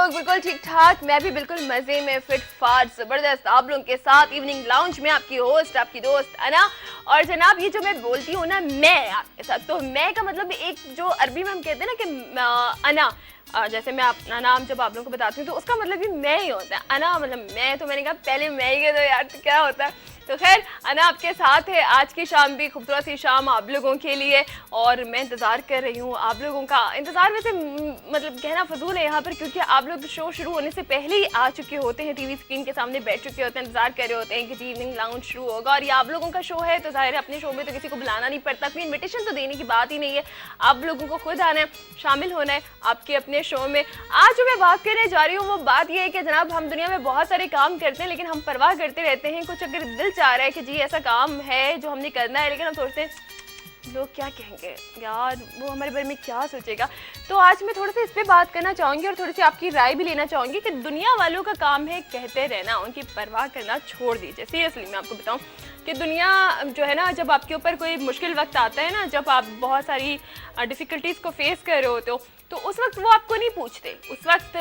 लोग बिल्कुल ठीक ठाक, मैं भी बिल्कुल मजे में फिट फाट जबरदस्त आप लोगों के साथ इवनिंग लाउंज में आपकी होस्ट आपकी दोस्त अना। और जनाब ये जो मैं बोलती हूँ ना मैं आपके साथ, तो मैं का मतलब एक जो अरबी में हम कहते हैं ना कि अना, जैसे मैं अपना नाम जब आप लोगों को बताती हूँ तो उसका मतलब भी मैं ही होता है। अना मतलब मैं, तो मैंने कहा पहले मैं ही कह दो यार तो क्या होता है। तो खैर अना आपके साथ है आज की शाम भी, खूबसूरत सी शाम आप लोगों के लिए। और मैं इंतज़ार कर रही हूँ आप लोगों का। इंतज़ार वैसे मतलब कहना फजूल है यहाँ पर, क्योंकि आप लोग शो शुरू होने से पहले ही आ चुके होते हैं, टीवी स्क्रीन के सामने बैठ चुके होते हैं, इंतजार कर रहे होते हैं कि इवनिंग लाउंज शुरू होगा। और ये आप लोगों का शो है तो जाहिर है अपने शो में तो किसी को बुलाना नहीं पड़ता, कोई इन्विटेशन तो देने की बात ही नहीं है। आप लोगों को खुद आना है, शामिल होना है आपके अपने शो में। आज जो मैं बात करने जा रही हूँ वो बात यह है कि जनाब हम दुनिया में बहुत सारे काम करते हैं लेकिन हम परवाह करते रहते हैं। कुछ अगर दिल चाह रहा है कि जी ऐसा काम है जो हमने करना है, लेकिन हम सोचते हैं लोग क्या कहेंगे यार, वो हमारे बारे में क्या सोचेगा। तो आज मैं थोड़ा सा इस पे बात करना चाहूँगी और थोड़ी सी आपकी राय भी लेना चाहूँगी कि दुनिया वालों का काम है कहते रहना, उनकी परवाह करना छोड़ दीजिए। सीरियसली मैं आपको बताऊँ कि दुनिया जो है ना, जब आपके ऊपर कोई मुश्किल वक्त आता है ना, जब आप बहुत सारी डिफ़िकल्टीज़ को फेस कर रहे होते हो, तो उस वक्त वो आपको नहीं पूछते, उस वक्त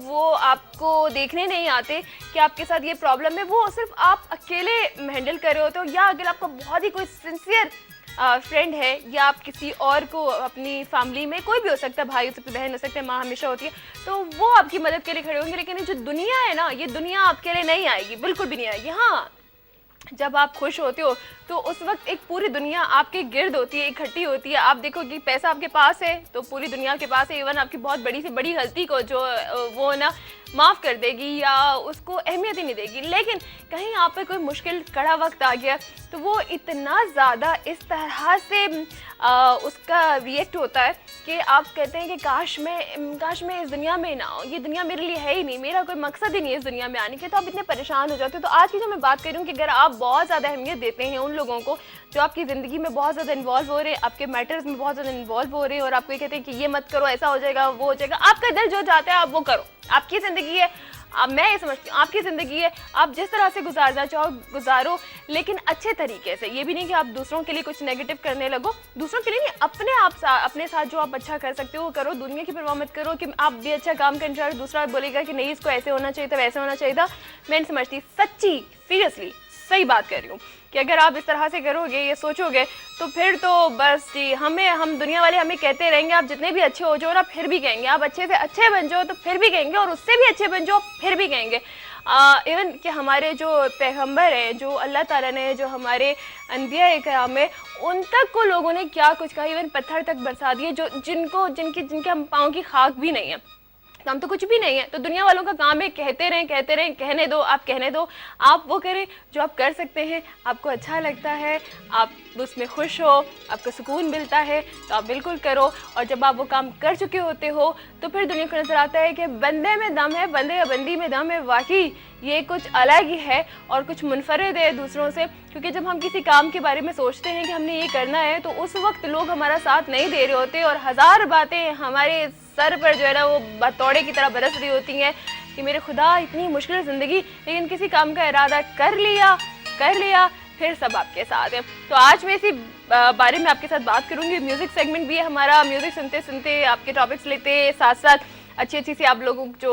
वो आपको देखने नहीं आते कि आपके साथ ये प्रॉब्लम है। वो सिर्फ आप अकेले हैंडल कर रहे होते हो, या अगर आपका बहुत ही कोई सिंसियर फ्रेंड है या आप किसी और को अपनी फैमिली में, कोई भी हो सकता है, भाई हो सकता है, बहन हो सकता है, माँ हमेशा होती है, तो वो आपकी मदद के लिए खड़े होंगे। लेकिन ये जो दुनिया है ना, ये दुनिया आपके लिए नहीं आएगी, बिल्कुल भी नहीं आएगी। हाँ, जब आप खुश होते हो तो उस वक्त एक पूरी दुनिया आपके गिर्द होती है, इकट्ठी होती है। आप देखो कि पैसा आपके पास है तो पूरी दुनिया के पास है, इवन आपकी बहुत बड़ी से बड़ी गलती को जो वो ना माफ़ कर देगी या उसको अहमियत ही नहीं देगी। लेकिन कहीं आप पे कोई मुश्किल कड़ा वक्त आ गया तो वो इतना ज़्यादा इस तरह से उसका रिएक्ट होता है कि आप कहते हैं कि काश मैं इस दुनिया में ना हो, ये दुनिया मेरे लिए है ही नहीं, मेरा कोई मकसद ही नहीं है इस दुनिया में आने के। तो आप इतने परेशान हो जाते हो। तो आज की जो मैं बात कर रही हूँ कि अगर आप बहुत ज़्यादा अहमियत देते हैं उन लोगों को जो आपकी ज़िंदगी में बहुत ज़्यादा इन्वॉल्व हो रहे हैं, आपके मैटर्स में बहुत ज़्यादा इन्वॉल्व हो रहे हैं, और आपको ये कहते हैं कि ये मत करो, ऐसा हो जाएगा, वो हो जाएगा, आपका दिल जो चाहता है आप वो करो, आपकी ज़िंदगी है। अब मैं ये समझती हूँ आपकी ज़िंदगी है, आप जिस तरह से गुजारना चाहो गुजारो, लेकिन अच्छे तरीके से। ये भी नहीं कि आप दूसरों के लिए कुछ नेगेटिव करने लगो, दूसरों के लिए नहीं, अपने साथ जो आप अच्छा कर सकते हो वो करो। दुनिया की परवाह मत करो कि आप भी अच्छा काम करने जा रहे हो, दूसरा बोलेगा कि नहीं इसको ऐसे होना चाहिए था, वैसे होना चाहिए था। मैं नहीं समझती, सच्ची सीरियसली सही बात कर रही हूँ कि अगर आप इस तरह से करोगे, ये सोचोगे, तो फिर तो बस जी हम दुनिया वाले हमें कहते रहेंगे आप जितने भी अच्छे हो जाओ ना फिर भी कहेंगे, आप अच्छे से अच्छे बन जाओ तो फिर भी कहेंगे, और उससे भी अच्छे बन जाओ फिर भी कहेंगे। इवन कि हमारे जो पैगंबर हैं, जो अल्लाह ताला ने, जो हमारे अनबिया इकराम है, उन तक को लोगों ने क्या कुछ कहा, इवन पत्थर तक बरसा दिए जो जिनके हम पाँव की खाक भी नहीं है, काम तो कुछ भी नहीं है। तो दुनिया वालों का काम है कहते रहें, कहने दो, आप कहने दो, आप वो करें जो आप कर सकते हैं, आपको अच्छा लगता है, आप उसमें खुश हो, आपको सुकून मिलता है तो आप बिल्कुल करो। और जब आप वो काम कर चुके होते हो तो फिर दुनिया को नज़र आता है कि बंदे में दम है, बंदे या बंदी में दम है, वाकई ये कुछ अलग ही है और कुछ मुनफरिद है दूसरों से। क्योंकि जब हम किसी काम के बारे में सोचते हैं कि हमने ये करना है तो उस वक्त लोग हमारा साथ नहीं दे रहे होते और हज़ार बातें हमारे सर पर जो है ना वो बतौड़े की तरह बरस रही होती हैं कि मेरे खुदा इतनी मुश्किल ज़िंदगी, लेकिन किसी काम का इरादा कर लिया फिर सब आपके साथ है। तो आज मैं इसी बारे में आपके साथ बात करूंगी। म्यूज़िक सेगमेंट भी है हमारा, म्यूज़िक सुनते सुनते आपके टॉपिक्स लेते, साथ साथ अच्छी सी आप लोगों जो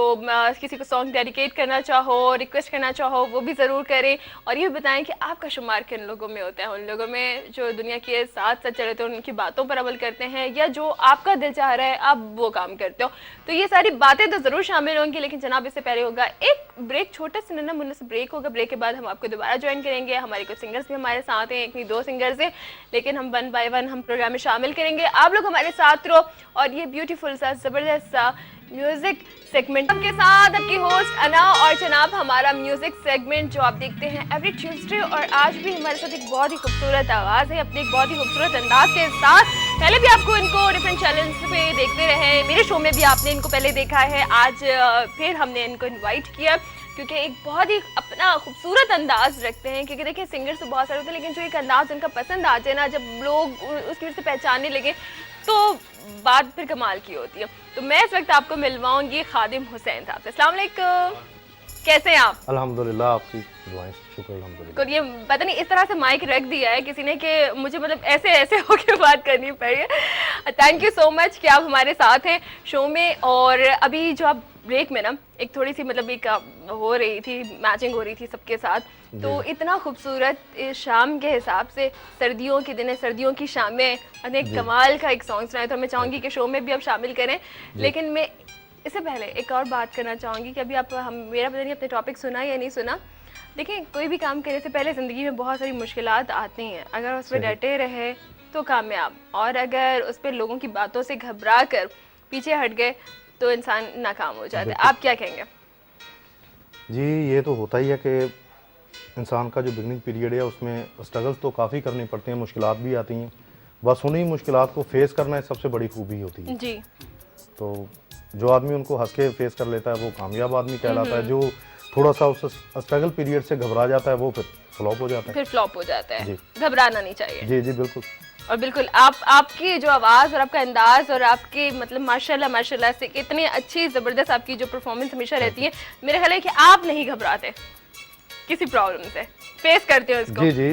किसी को सॉन्ग डेडिकेट करना चाहो, रिक्वेस्ट करना चाहो, वो भी ज़रूर करें। और ये बताएं कि आपका शुमार किन लोगों में होता है, उन लोगों में जो दुनिया के साथ साथ चले थे, उनकी बातों पर अमल करते हैं, या जो आपका दिल चाह रहा है आप वो काम करते हो। तो ये सारी बातें तो ज़रूर शामिल होंगी, लेकिन जनाब इससे पहले होगा एक ब्रेक, छोटा सा नन्हा मुन्ना सा ब्रेक होगा। ब्रेक के बाद हम आपको दोबारा ज्वाइन करेंगे। हमारे कुछ सिंगर्स भी हमारे साथ हैं, एक नहीं दो सिंगर्स हैं, लेकिन हम 1 बाय 1 हम प्रोग्राम में शामिल करेंगे। आप लोग हमारे साथ रहो और ये ब्यूटीफुल सा ज़बरदस्त सा म्यूजिक सेगमेंट के साथ आपकी होस्ट अना। और जनाब हमारा म्यूजिक सेगमेंट जो आप देखते हैं एवरी ट्यूसडे, और आज भी हमारे साथ एक बहुत ही खूबसूरत आवाज़ है अपने एक बहुत ही खूबसूरत अंदाज के साथ। पहले भी आपको इनको डिफरेंट चैनल्स पे देखते रहे, मेरे शो में भी आपने इनको पहले देखा है, आज फिर हमने इनको इन्वाइट किया क्योंकि एक बहुत ही अपना खूबसूरत अंदाज रखते हैं। क्योंकि देखिए सिंगर्स तो बहुत सारे होते हैं, लेकिन जो एक अंदाज उनका पसंद आ जाए ना, जब लोग उसकी वजह से पहचानने लगे तो बात फिर कमाल की होती है। तो मैं इस वक्त आपको मिलवाऊंगी खादिम हुसैन साहब से। अस्सलाम वालेकुम। कैसे हैं आप? अल्हम्दुलिल्लाह, आपकी दुआएं, शुक्र अल्हम्दुलिल्लाह। तो ये पता नहीं इस तरह से माइक रख दिया है किसी ने कि मुझे मतलब ऐसे ऐसे होके बात करनी पड़ी। थैंक यू सो मच कि आप हमारे साथ हैं शो में। और अभी जो आप ब्रेक में ना एक थोड़ी सी मतलब एक हो रही थी, मैचिंग हो रही थी सबके साथ, तो इतना खूबसूरत इस शाम के हिसाब से, सर्दियों के दिन है, सर्दियों की शामें, अनेक कमाल का एक सॉन्ग सुनाया, तो मैं चाहूँगी कि शो में भी आप शामिल करें। लेकिन मैं इससे पहले एक और बात करना चाहूँगी कि अभी आप हम मेरा पता नहीं अपने टॉपिक सुना या नहीं सुना। देखिए, कोई भी काम करने से पहले ज़िंदगी में बहुत सारी मुश्किलात आती हैं, अगर उस पर डटे रहे तो कामयाब, और अगर उस पर लोगों की बातों से घबरा कर पीछे हट गए तो इंसान नाकाम हो जाता है। आप क्या कहेंगे? जी, ये तो होता ही है कि इंसान का जो बिगनिंग पीरियड है उसमें स्ट्रगल्स तो काफ़ी करनी पड़ती हैं, मुश्किलात भी आती हैं, बस उन्हीं मुश्किलात को फेस करना सबसे बड़ी खूबी होती है जी। तो जो आदमी उनको हंस के फेस कर लेता है वो कामयाब आदमी कहलाता है। जो थोड़ा सा उस स्ट्रगल पीरियड से घबरा जाता है वो फिर फ्लॉप हो जाता है। फिर फ्लॉप हो जाता है। घबराना नहीं चाहिए। जी जी बिल्कुल। और बिल्कुल आपकी जो आवाज़ और आपका अंदाज और आपकी मतलब माशाल्लाह से इतनी अच्छी ज़बरदस्त आपकी जो परफॉर्मेंस हमेशा रहती है, मेरा ख्याल है कि आप नहीं घबराते किसी प्रॉब्लम से, फेस करते हो इसको। जी जी,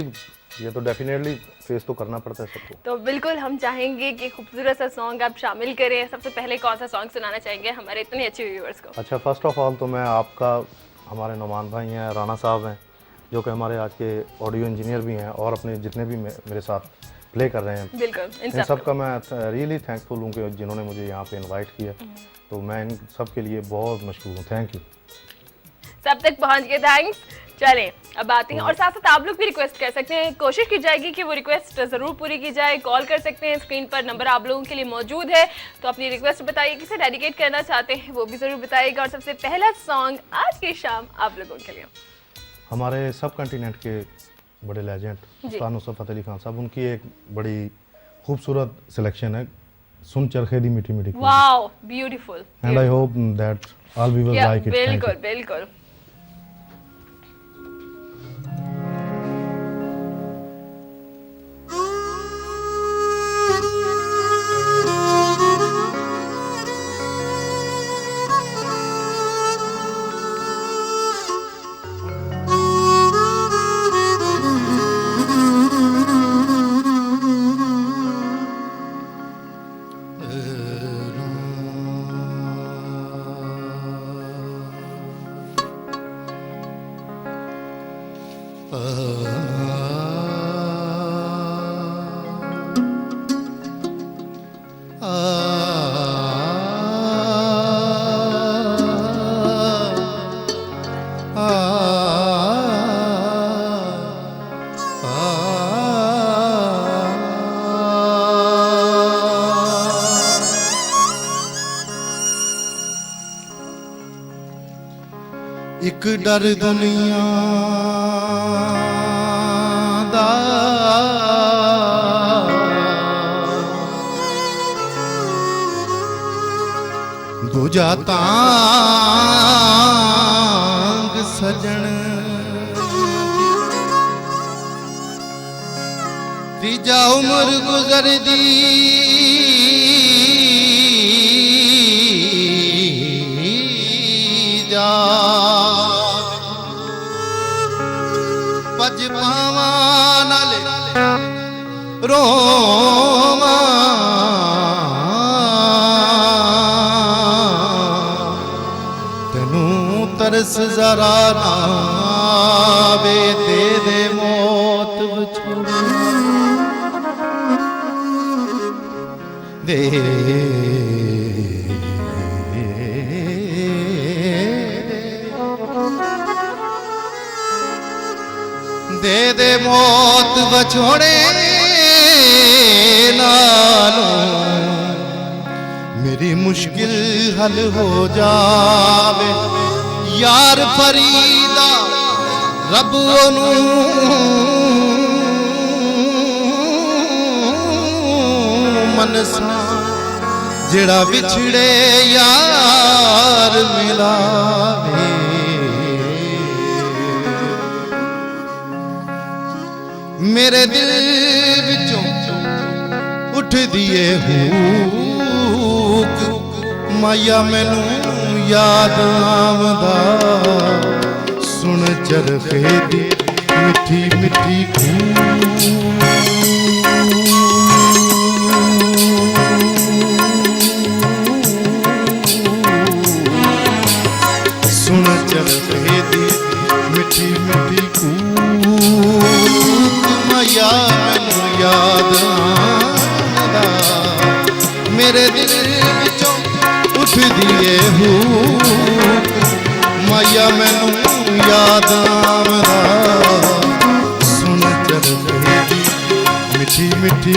ये तो डेफिनेटली फेस तो करना पड़ता है सबको। तो बिल्कुल हम चाहेंगे कि खूबसूरत सा सॉन्ग आप शामिल करें। सबसे पहले कौन सा सॉन्ग सुनाना चाहेंगे हमारे इतने अच्छे व्यूअर्स को? अच्छा, फर्स्ट ऑफ ऑल तो मैं आपका, हमारे नुमान भाई हैं, राना साहब हैं, जो कि हमारे आज के ऑडियो इंजीनियर भी हैं, और अपने जितने भी मेरे साथ प्ले कर रहे हैं, बिल्कुल इन सब का मैं रियली थैंकफुल हूँ कि जिन्होंने मुझे यहाँ पे इनवाइट किया, तो मैं इन सब के लिए बहुत मशहूर हूँ। Thank you. सब तक पहुँच गए, थैंक्स। चलें अब आते हैं, और साथ साथ आप लोग भी रिक्वेस्ट कर सकते हैं, कोशिश की जाएगी कि वो रिक्वेस्ट ज़रूर पूरी की जाए। कॉल कर सकते हैं, स्क्रीन पर नंबर आप लोगों के लिए मौजूद है, तो अपनी रिक्वेस्ट बताइए, किसे डेडिकेट करना चाहते हैं वो भी ज़रूर बताइएगा। और सबसे पहला सॉन्ग आज की शाम आप लोगों के लिए हमारे सब कंटिनेंट के बड़े लेजेंड उस्ताद नुसरत फ़तेह अली खान साहब, उनकी एक बड़ी खूबसूरत सिलेक्शन है, सुन चरखे दी मीठी मीठी। Wow, beautiful, and I hope that all viewers like it. बिल्कुल बिल्कुल। एक डर दुनिया दा दूजा तांग सजन, तीजा उम्र गुजर दी जा, पज पावा नाले रोवा, तेनू तरस जरा ना वे दे दे मौत विछोड़े दे दे दे मौत बछोड़े नालों, मेरी मुश्किल हल हो जावे यार फरीदा, रब ओनू मनसा जेड़ा बिछड़े यार मिलावे। मेरे दिल विचों उठ दिए हुक, माया मैनू याद आवदा, सुन चरखे दी मिठी मिठी सुन चरखे दी मिठी मिठी माया मैनू याद आंदा मेरे दिल विचों उठदी ए हूक माया मैनू याद आंदा सुन चरखे दी मिठी मिठी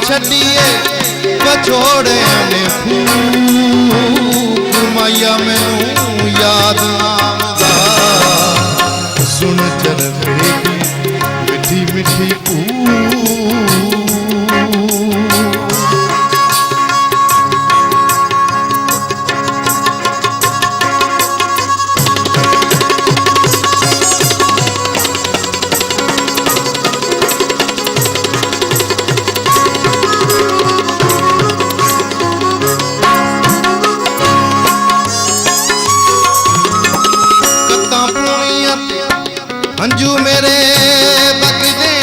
छड़िए बछोड़िया ने फूक माया मैनू याद आंदा सुन चरखे दी मिठी मिठी हंजू मेरे बगदे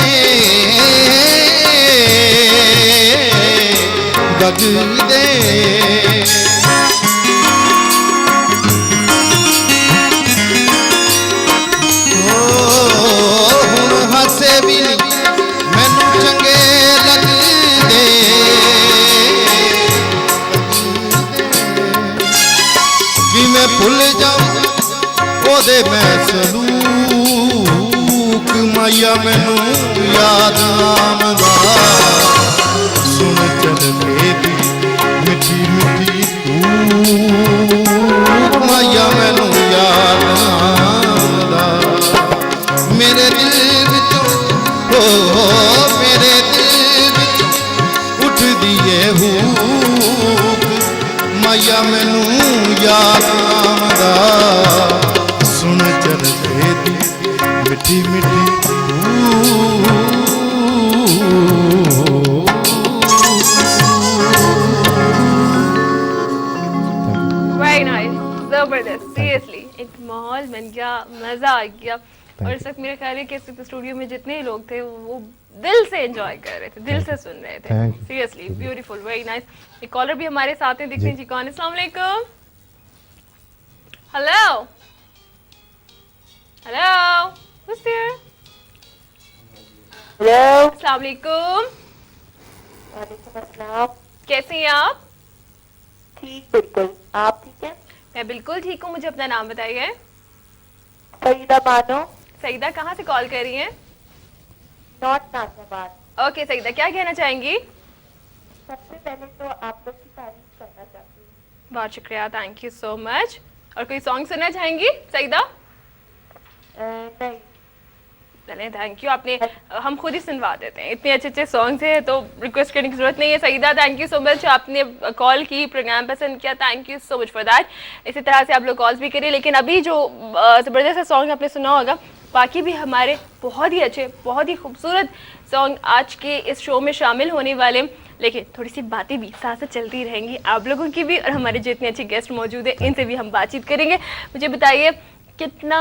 बगदे हुण हासे भी मैनू चंगे लगदे कि मैं भुल जाऊं ओदे मैं सलूक माया मैनू याद आंदा सुन चरखे दी मिठी मिठी माया मैनू याद आंदा मेरे दिल विचों मेरे दिल विचों उठदी ए हूक माया मैनू याद आंदा सुन चरखे दी मिठी मिठी वेरी नाइस, जबरदस्त, सीरियसली एक माहौल बन गया, मजा आ गया। और इस वक्त मेरे ख्याल है कि इस स्टूडियो में जितने लोग थे वो दिल से एंजॉय कर रहे थे, दिल से सुन रहे थे। Seriously beautiful, very nice. एक कॉलर भी हमारे साथ हैं, देखते हैं जी कौन है। अस्सलाम वालेकुम। Hello hello, who's there? Hello, अस्सलाम वालेकुम। वालेकुम अस्सलाम। कैसे हैं आप? ठीक, बिल्कुल। आप ठीक हैं? मैं बिल्कुल ठीक हूँ। मुझे अपना नाम बताइए। सईदा बानो, सईदा कहाँ से कॉल कर रही हैं? नॉर्थ नाजियाबाद। ओके सईदा, क्या कहना चाहेंगी? सबसे पहले तो आप लोग की तारीफ करना चाहती हूँ। बहुत शुक्रिया, थैंक यू सो मच। और कोई सॉन्ग सुनना चाहेंगी सईदा? नहीं, चलें, थैंक यू। आपने हम खुद ही सुनवा देते हैं, इतने अच्छे अच्छे सॉन्ग्स हैं तो रिक्वेस्ट करने की जरूरत नहीं है। Saeeda, thank you so much, आपने कॉल की, प्रोग्राम पसंद किया, thank you so much for that. इसी तरह से आप लोग कॉल्स भी करिए। लेकिन अभी जो ज़बरदस्त सॉन्ग आपने सुना होगा, बाकी भी हमारे बहुत ही अच्छे, बहुत ही खूबसूरत सॉन्ग आज के इस शो में शामिल होने वाले। लेकिन थोड़ी सी बातें भी साथ साथ चलती रहेंगी, आप लोगों की भी, और हमारे जितने अच्छे गेस्ट मौजूद हैं इनसे भी हम बातचीत करेंगे। मुझे बताइए कितना